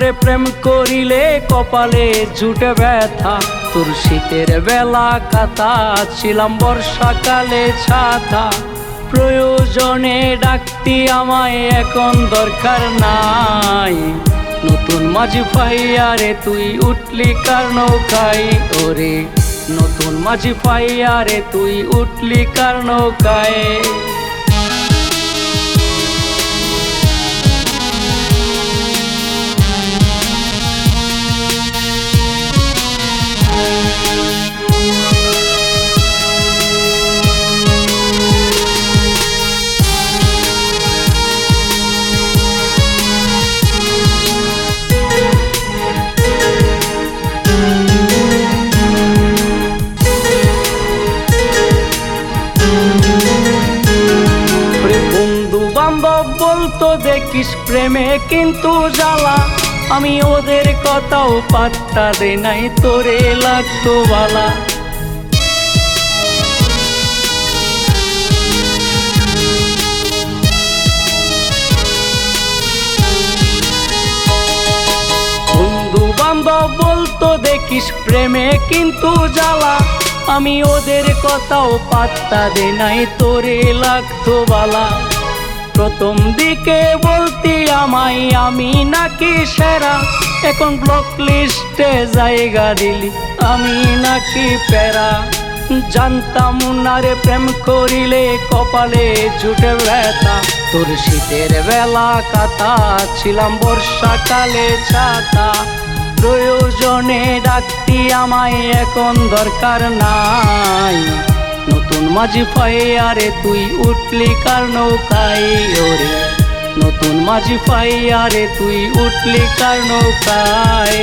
মুন্নারে প্রেম করিলে কপালে জুটে ব্যথা। তোর শীতের বেলা কাতা, ছিলাম বর্ষাকালে ছাতা। প্রয়োজনে ডাকতি আমায়, এখন দরকার নাই। নতুন মাঝি পাইয়ারে তুই উঠলি কার নৌকায়। ওরে নতুন মাঝি পাইয়ারে তুই উঠলি কার নৌকায়। বলতো দেখিস প্রেমে কিন্তু জ্বালা, আমি ওদের কথাও পাত্তা দে নাই, তোরে লাগতো বালা। বন্ধু বান্ধব বলতো দেখিস প্রেমে কিন্তু জ্বালা, আমি ওদের কথাও পাত্তা দে নাই, তোরে লাগতো বালা। প্রথম দিকে বলতি আমায় আমি নাকি সেরা, এখন ব্লক লিস্টে জায়গা দিলি আমি নাকি প্যারা। জানতাম না রে প্রেম করিলে কপালে জুটে ব্যথা। তোর শীতের বেলা কাতা, ছিলাম বর্ষাকালে ছাতা। প্রয়োজনে ডাকতি আমায়, এখন দরকার নাই। নতুন মাঝি পাইয়ারে তুই উঠলি কার নৌকায়। ওরে নতুন মাঝি পাইয়ারে তুই উঠলি কার নৌকায়।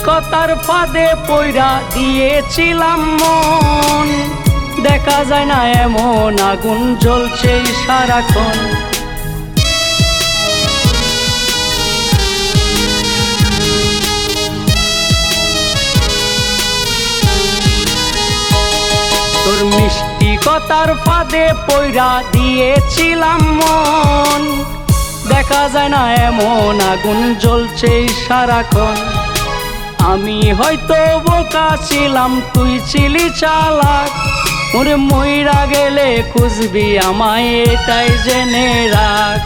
কথার ফাঁদে পইরা দিয়েছিলাম মন, দেখা যায় না এমন আগুন জ্বলছে সারাক্ষণ। তোর মিষ্টি কথার ফাঁদে পইরা দিয়েছিলাম মন, দেখা যায় না এমন আগুন জ্বলছে সারাক্ষণ। আমি হয়তো বোকা ছিলাম, তুই ছিলি চালাক। ওরে মইরা গেলে খুঁজবি আমায়, এটাই জেনে রাখ।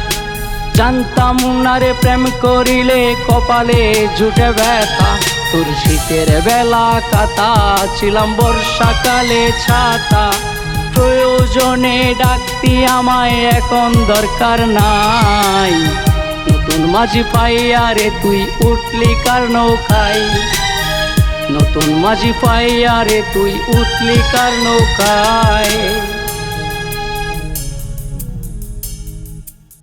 জানতাম না রে প্রেম করিলে কপালে জুটে ব্যথা। তোর শীতের বেলা কাতা, ছিলাম বর্ষাকালে ছাতা। প্রয়োজনে ডাকতি আমায়, এখন দরকার নাই। নতুন মাঝি পাইয়ারে তুই উঠলি কার নৌকায়। নতুন মাঝি পাইয়ারে তুই উঠলি কার নৌকায়।